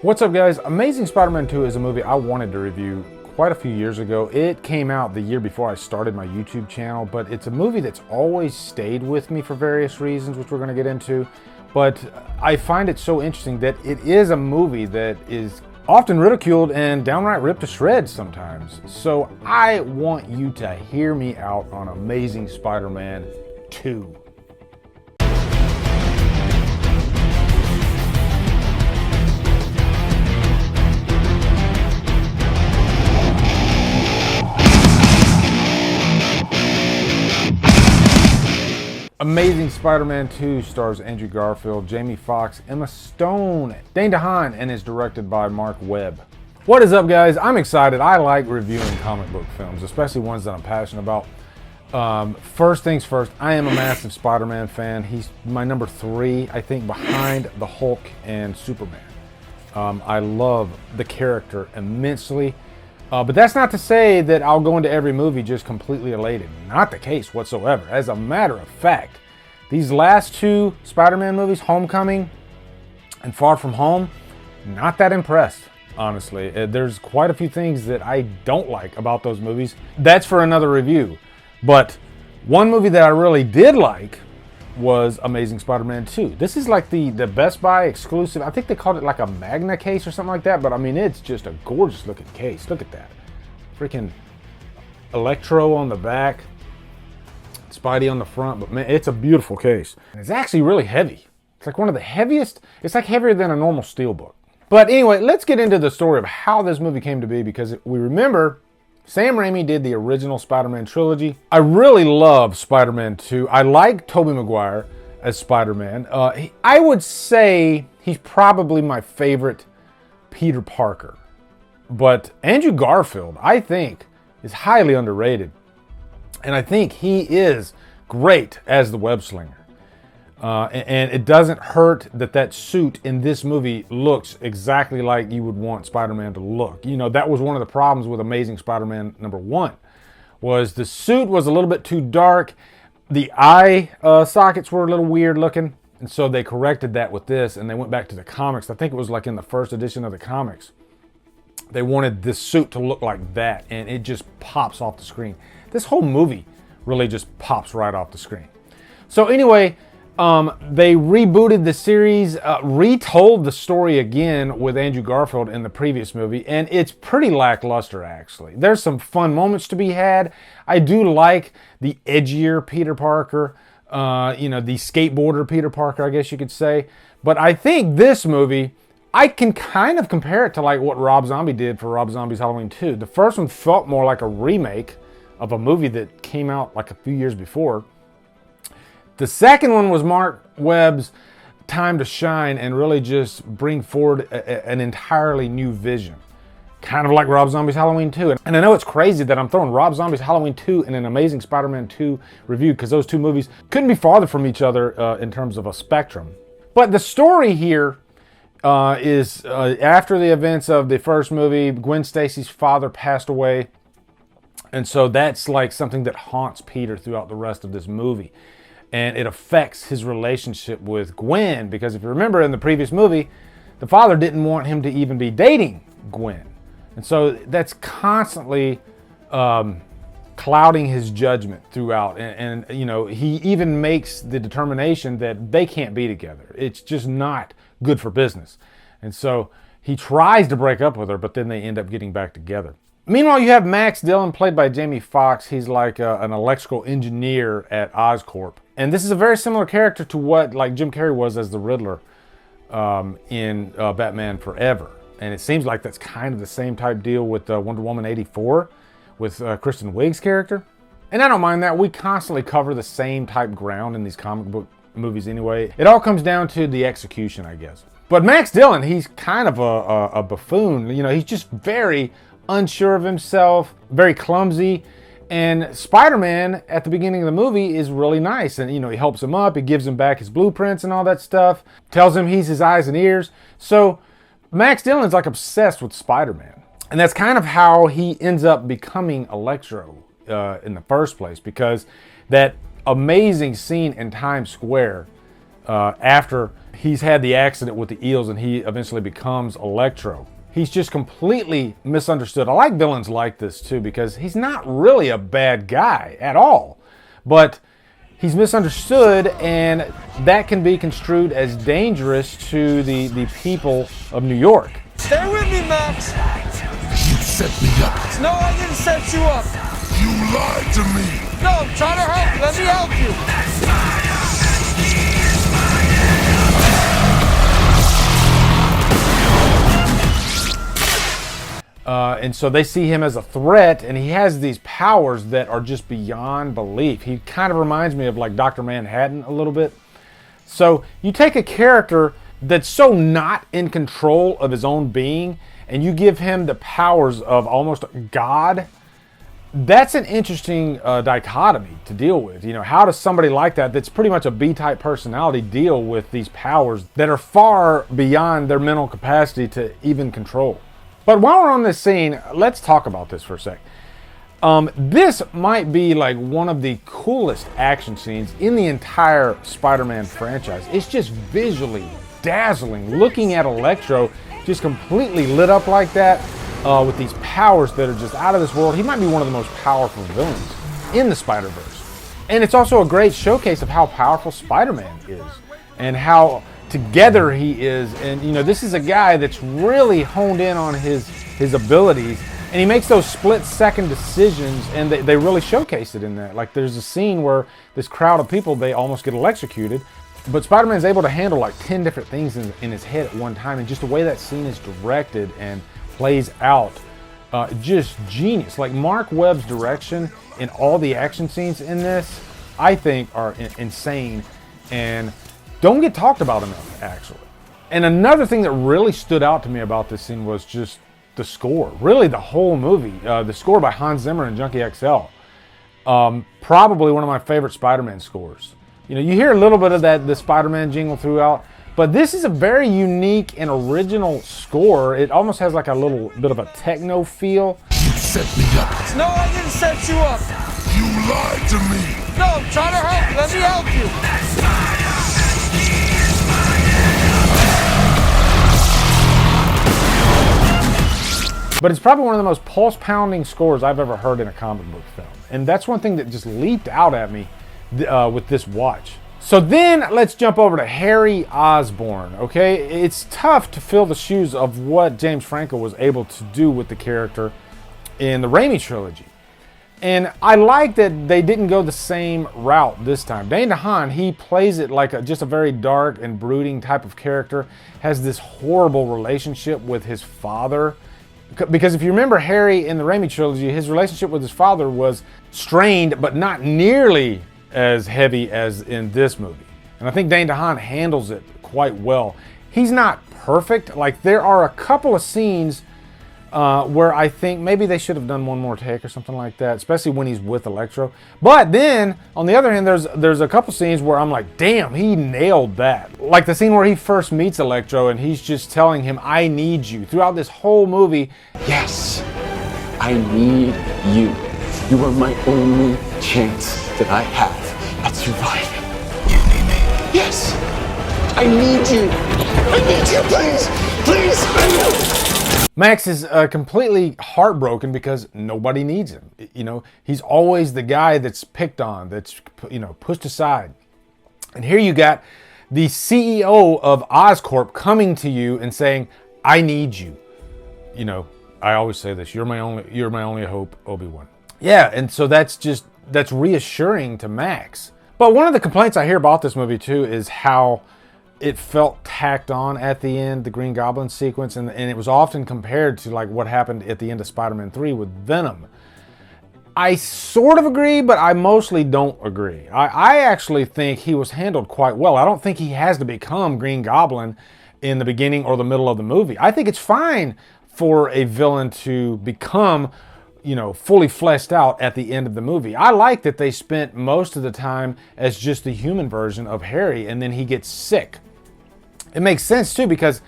What's up, guys? Amazing Spider-Man 2 is a movie I wanted to review quite a few years ago. It came out the year before I started my YouTube channel, but it's a movie that's always stayed with me for various reasons, which we're going to get into. But I find it so interesting that it is a movie that is often ridiculed and downright ripped to shreds sometimes. So I want you to hear me out on Amazing Spider-Man 2. Amazing Spider-Man 2 stars Andrew Garfield, Jamie Foxx, Emma Stone, Dane DeHaan, and is directed by Mark Webb. What is up, guys? I'm excited. I like reviewing comic book films, especially ones that I'm passionate about. First things first, I am a massive Spider-Man fan. He's my number 3, I think, behind the Hulk and Superman. I love the character immensely. But that's not to say that I'll go into every movie just completely elated. Not the case whatsoever. As a matter of fact, these last 2 Spider-Man movies, Homecoming and Far From Home, not that impressed, honestly. There's quite a few things that I don't like about those movies. That's for another review. But one movie that I really did like was Amazing Spider-Man 2. This is like the Best Buy exclusive. I think they called it like a Magna case or something like that, but I mean, it's just a gorgeous looking case. Look at that. Freaking Electro on the back, Spidey on the front, but man, it's a beautiful case. And it's actually really heavy. It's like one of the heaviest. It's like heavier than a normal steelbook. But anyway, let's get into the story of how this movie came to be, because we remember Sam Raimi did the original Spider-Man trilogy. I really love Spider-Man 2. I like Tobey Maguire as Spider-Man. I would say he's probably my favorite Peter Parker. But Andrew Garfield, I think, is highly underrated. And I think he is great as the web slinger. And it doesn't hurt that suit in this movie looks exactly like you would want Spider-Man to look. You know, that was one of the problems with Amazing Spider-Man number 1, was the suit was a little bit too dark. The eye sockets were a little weird looking. And so they corrected that with this, and they went back to the comics. I think it was like in the first edition of the comics. They wanted this suit to look like that, and it just pops off the screen. This whole movie really just pops right off the screen. So anyway, they rebooted the series, retold the story again with Andrew Garfield in the previous movie, and it's pretty lackluster, actually. There's some fun moments to be had. I do like the edgier Peter Parker, the skateboarder Peter Parker, I guess you could say. But I think this movie, I can kind of compare it to like what Rob Zombie did for Rob Zombie's Halloween 2. The first one felt more like a remake of a movie that came out like a few years before. The second one was Mark Webb's time to shine and really just bring forward an entirely new vision. Kind of like Rob Zombie's Halloween 2. And I know it's crazy that I'm throwing Rob Zombie's Halloween 2 and an Amazing Spider-Man 2 review, because those 2 movies couldn't be farther from each other in terms of a spectrum. But the story here is after the events of the first movie, Gwen Stacy's father passed away. And so that's like something that haunts Peter throughout the rest of this movie. And it affects his relationship with Gwen, because if you remember in the previous movie, the father didn't want him to even be dating Gwen. And so that's constantly clouding his judgment throughout. And he even makes the determination that they can't be together. It's just not good for business. And so he tries to break up with her, but then they end up getting back together. Meanwhile, you have Max Dillon, played by Jamie Foxx. He's like an electrical engineer at Oscorp. And this is a very similar character to what like Jim Carrey was as the Riddler in Batman Forever. And it seems like that's kind of the same type deal with Wonder Woman 84 with Kristen Wiig's character. And I don't mind that. We constantly cover the same type ground in these comic book movies anyway. It all comes down to the execution, I guess. But Max Dillon, he's kind of a buffoon. You know, he's just very unsure of himself, very clumsy. And Spider-Man at the beginning of the movie is really nice. And, he helps him up. He gives him back his blueprints and all that stuff. Tells him he's his eyes and ears. So Max Dillon's like obsessed with Spider-Man. And that's kind of how he ends up becoming Electro in the first place. Because that amazing scene in Times Square after he's had the accident with the eels and he eventually becomes Electro. He's just completely misunderstood. I like villains like this too, because he's not really a bad guy at all, but he's misunderstood, and that can be construed as dangerous to the people of New York. Stay with me, Max. You set me up. No, I didn't set you up. You lied to me. No, I'm trying to help. Let me help you. And so they see him as a threat, and he has these powers that are just beyond belief. He kind of reminds me of like Dr. Manhattan a little bit. So you take a character that's so not in control of his own being, and you give him the powers of almost God. That's an interesting dichotomy to deal with. You know, how does somebody like that, that's pretty much a B-type personality, deal with these powers that are far beyond their mental capacity to even control? But while we're on this scene, let's talk about this for a sec. This might be like one of the coolest action scenes in the entire Spider-Man franchise. It's just visually dazzling. Looking at Electro just completely lit up like that, with these powers that are just out of this world. He might be one of the most powerful villains in the Spider-Verse. And it's also a great showcase of how powerful Spider-Man is and how together he is. And you know, this is a guy that's really honed in on his abilities, and he makes those split-second decisions, and they really showcase it in that. Like, there's a scene where this crowd of people, they almost get electrocuted, but Spider-Man's able to handle like 10 different things in his head at one time, and just the way that scene is directed and plays out, just genius. Like, Mark Webb's direction in all the action scenes in this, I think, are insane and don't get talked about enough, actually. And another thing that really stood out to me about this scene was just the score. Really, the whole movie. The score by Hans Zimmer and Junkie XL. Probably one of my favorite Spider-Man scores. You know, you hear a little bit of the Spider-Man jingle throughout, but this is a very unique and original score. It almost has like a little bit of a techno feel. You set me up. No, I didn't set you up. You lied to me. No, I'm trying to help. Let me help you. But it's probably one of the most pulse-pounding scores I've ever heard in a comic book film. And that's one thing that just leaped out at me with this watch. So then let's jump over to Harry Osborn, okay? It's tough to fill the shoes of what James Franco was able to do with the character in the Raimi trilogy. And I like that they didn't go the same route this time. Dane DeHaan, he plays it like just a very dark and brooding type of character, has this horrible relationship with his father. Because if you remember Harry in the Raimi trilogy, his relationship with his father was strained, but not nearly as heavy as in this movie. And I think Dane DeHaan handles it quite well. He's not perfect. Like, there are a couple of scenes where I think maybe they should have done one more take or something like that, especially when he's with Electro. But then, on the other hand, there's a couple scenes where I'm like, damn, he nailed that. Like the scene where he first meets Electro and he's just telling him, I need you. Throughout this whole movie, yes, I need you. You are my only chance that I have at surviving. You need me. Yes, I need you. I need you, please, please. Max is completely heartbroken because nobody needs him. You know, he's always the guy that's picked on, that's, you know, pushed aside. And here you got the CEO of Oscorp coming to you and saying, I need you. You know, I always say this, you're my only hope, Obi-Wan. Yeah, and so that's reassuring to Max. But one of the complaints I hear about this movie too is how it felt tacked on at the end, the Green Goblin sequence, and it was often compared to like what happened at the end of Spider-Man 3 with Venom. I sort of agree, but I mostly don't agree. I actually think he was handled quite well. I don't think he has to become Green Goblin in the beginning or the middle of the movie. I think it's fine for a villain to become, you know, fully fleshed out at the end of the movie. I like that they spent most of the time as just the human version of Harry, and then he gets sick. It makes sense too, because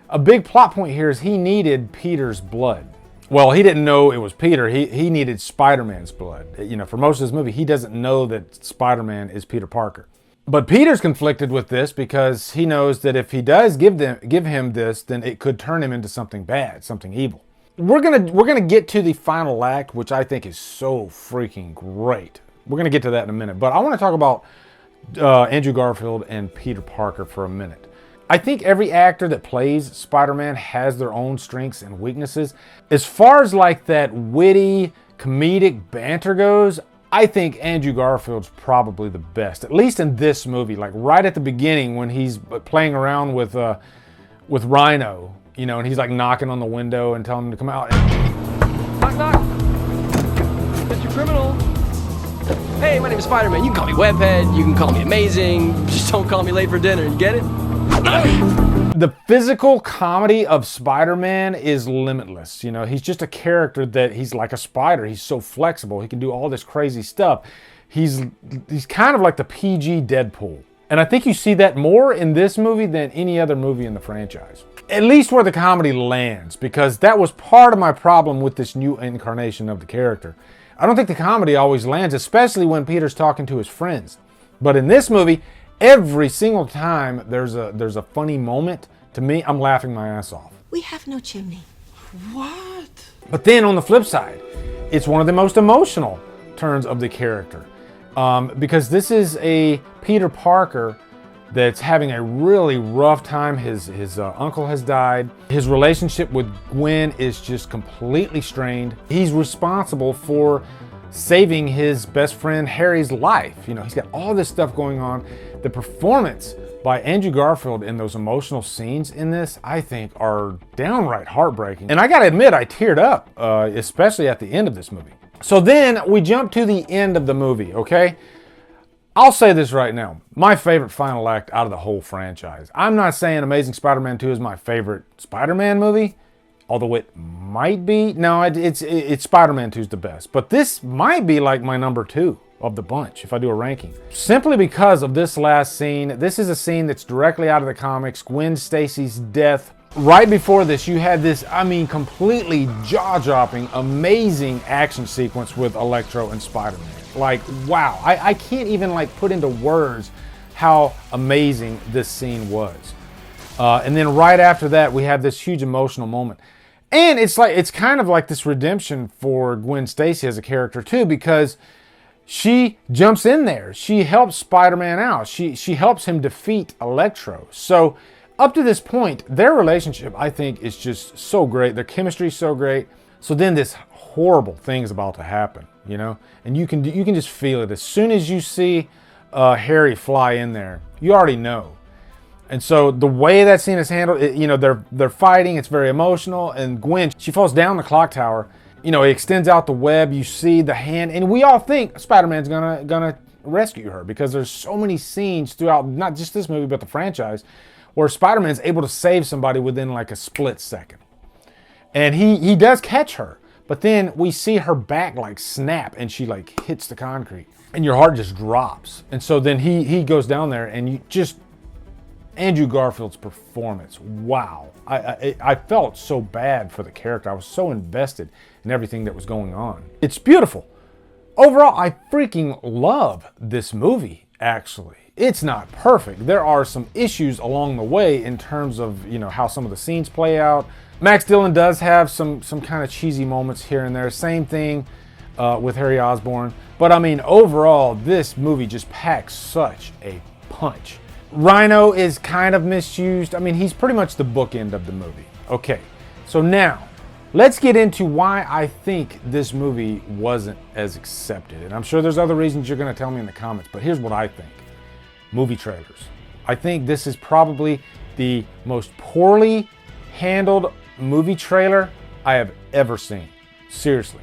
a big plot point here is he needed Peter's blood. Well, he didn't know it was Peter. He needed Spider-Man's blood. You know, for most of this movie, he doesn't know that Spider-Man is Peter Parker. But Peter's conflicted with this because he knows that if he does give him this, then it could turn him into something bad, something evil. We're gonna get to the final act, which I think is so freaking great. We're gonna get to that in a minute, but I want to talk about Andrew Garfield and Peter Parker for a minute. I think every actor that plays Spider-Man has their own strengths and weaknesses. As far as like that witty, comedic banter goes, I think Andrew Garfield's probably the best, at least in this movie. Like right at the beginning when he's playing around with Rhino, you know, and he's like knocking on the window and telling him to come out. Knock, knock. Mr. Criminal. Hey, my name is Spider-Man. You can call me Webhead. You can call me Amazing. Just don't call me late for dinner. You get it? The physical comedy of Spider-Man is limitless. You know, he's just a character that he's like a spider. He's so flexible. He can do all this crazy stuff. He's kind of like the PG Deadpool. And I think you see that more in this movie than any other movie in the franchise. At least where the comedy lands, because that was part of my problem with this new incarnation of the character. I don't think the comedy always lands, especially when Peter's talking to his friends. But in this movie, every single time there's a funny moment, to me, I'm laughing my ass off. We have no chimney. What? But then on the flip side, it's one of the most emotional turns of the character. Because this is a Peter Parker that's having a really rough time. His uncle has died. His relationship with Gwen is just completely strained. He's responsible for saving his best friend Harry's life. You know, he's got all this stuff going on. The performance by Andrew Garfield in those emotional scenes in this, I think, are downright heartbreaking. And I gotta admit, I teared up, especially at the end of this movie. So then we jump to the end of the movie, okay? I'll say this right now. My favorite final act out of the whole franchise. I'm not saying Amazing Spider-Man 2 is my favorite Spider-Man movie, although it might be. No, it's Spider-Man 2 is the best. But this might be like my number 2 of the bunch if I do a ranking. Simply because of this last scene. This is a scene that's directly out of the comics. Gwen Stacy's death. Right before this, you had this, I mean, completely jaw-dropping, amazing action sequence with Electro and Spider-Man. Like, wow. I can't even like put into words how amazing this scene was. And then right after that, we have this huge emotional moment. And it's kind of like this redemption for Gwen Stacy as a character too, because she jumps in there. She helps Spider-Man out. She helps him defeat Electro. So up to this point, their relationship, I think, is just so great. Their chemistry is so great. So then this horrible thing is about to happen, you know? And you can just feel it. As soon as you see Harry fly in there, you already know. And so the way that scene is handled, you know, they're fighting. It's very emotional. And Gwen, she falls down the clock tower. You know, he extends out the web. You see the hand. And we all think Spider-Man's gonna rescue her because there's so many scenes throughout, not just this movie, but the franchise, where Spider-Man's able to save somebody within like a split second. And he does catch her. But then we see her back like snap and she like hits the concrete. And your heart just drops. And so then he goes down there and you just... Andrew Garfield's performance, wow. I felt so bad for the character. I was so invested in everything that was going on. It's beautiful. Overall, I freaking love this movie, actually. It's not perfect. There are some issues along the way in terms of, you know, how some of the scenes play out. Max Dillon does have some kind of cheesy moments here and there. Same thing with Harry Osborn. But I mean, overall, this movie just packs such a punch. Rhino is kind of misused. I mean, he's pretty much the bookend of the movie. Okay, so now, let's get into why I think this movie wasn't as accepted. And I'm sure there's other reasons you're going to tell me in the comments, but here's what I think. Movie trailers. I think this is probably the most poorly handled movie trailer I have ever seen. Seriously.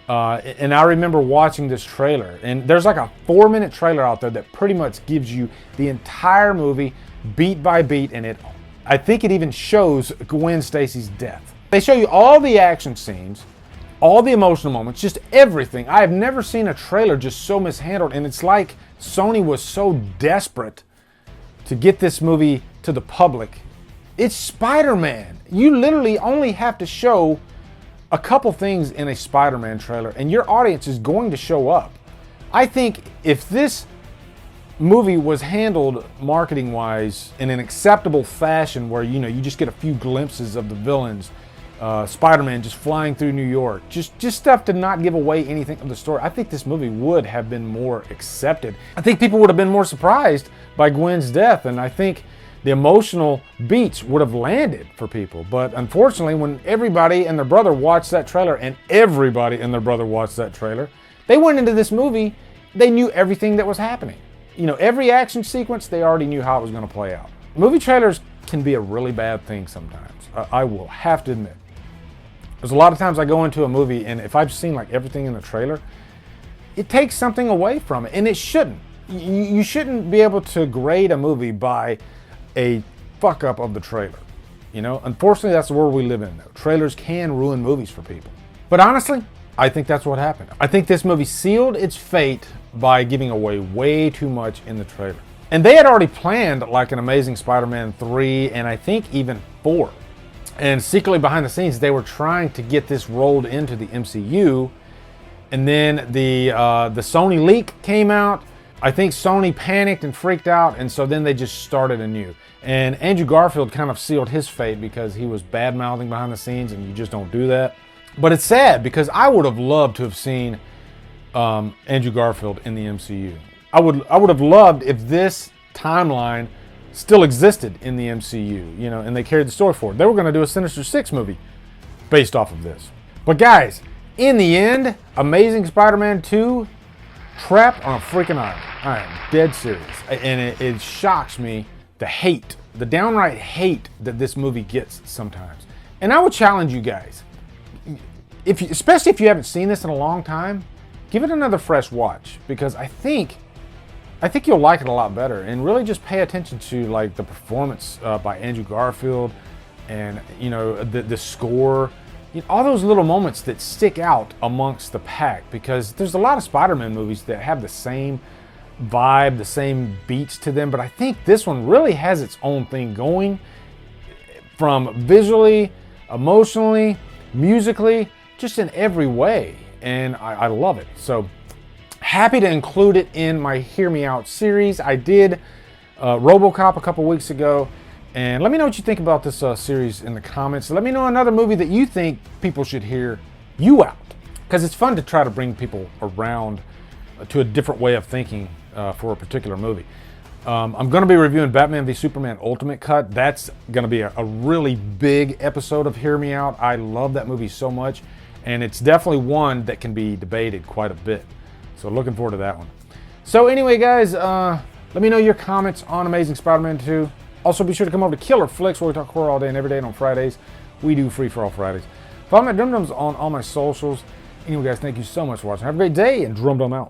And I remember watching this trailer, and there's like a 4-minute trailer out there that pretty much gives you the entire movie beat by beat, and I think it even shows Gwen Stacy's death. They show you all the action scenes, all the emotional moments, just everything. I have never seen a trailer just so mishandled, and it's like Sony was so desperate to get this movie to the public. It's Spider-Man. You literally only have to show a couple things in a Spider-Man trailer and your audience is going to show up. I think if this movie was handled marketing-wise in an acceptable fashion where, you know, you just get a few glimpses of the villains, Spider-Man just flying through New York, just stuff to not give away anything of the story, I think this movie would have been more accepted. I think people would have been more surprised by Gwen's death, and I think the emotional beats would have landed for people. But unfortunately, when everybody and their brother watched that trailer, and everybody and their brother watched that trailer, they went into this movie, they knew everything that was happening. You know, every action sequence, they already knew how it was going to play out. Movie trailers can be a really bad thing sometimes. I will have to admit. There's a lot of times I go into a movie, and if I've seen like everything in the trailer, it takes something away from it, and it shouldn't. You shouldn't be able to grade a movie by a fuck up of the trailer. You know, unfortunately, that's the world we live in, though. Trailers can ruin movies for people. But honestly, I think that's what happened. I think this movie sealed its fate by giving away way too much in the trailer. And they had already planned like an Amazing Spider-Man 3 and I think even 4. And secretly behind the scenes, they were trying to get this rolled into the MCU. And then the Sony leak came out. I think Sony panicked and freaked out, and so then they just started anew. And Andrew Garfield kind of sealed his fate because he was bad-mouthing behind the scenes, and you just don't do that. But it's sad because I would have loved to have seen Andrew Garfield in the MCU. I would have loved if this timeline still existed in the MCU, you know, and they carried the story forward. They were going to do a Sinister Six movie based off of this. But guys, in the end, Amazing Spider-Man 2 trapped on a freaking island. I am dead serious. And it shocks me the hate, the downright hate that this movie gets sometimes. And I would challenge you guys, especially if you haven't seen this in a long time, give it another fresh watch, because I think you'll like it a lot better, and really just pay attention to like the performance by Andrew Garfield, and you know the score, you know, all those little moments that stick out amongst the pack, because there's a lot of Spider-Man movies that have the same vibe, the same beats to them, but I think this one really has its own thing going, from visually, emotionally, musically, just in every way, and I love it. So happy to include it in my Hear Me Out series. I did RoboCop a couple weeks ago, and let me know what you think about this series in the comments. Let me know another movie that you think people should hear you out, because it's fun to try to bring people around to a different way of thinking for a particular movie. I'm going to be reviewing Batman v Superman Ultimate Cut. That's going to be a really big episode of Hear Me Out. I love that movie so much, and it's definitely one that can be debated quite a bit. So looking forward to that one. So anyway, guys, let me know your comments on Amazing Spider-Man 2. Also, be sure to come over to Killer Flicks, where we talk horror all day and every day, and on Fridays, we do Free For All Fridays. Follow me at Drumdums on all my socials. Anyway, guys, thank you so much for watching. Have a great day, and Drumdum out.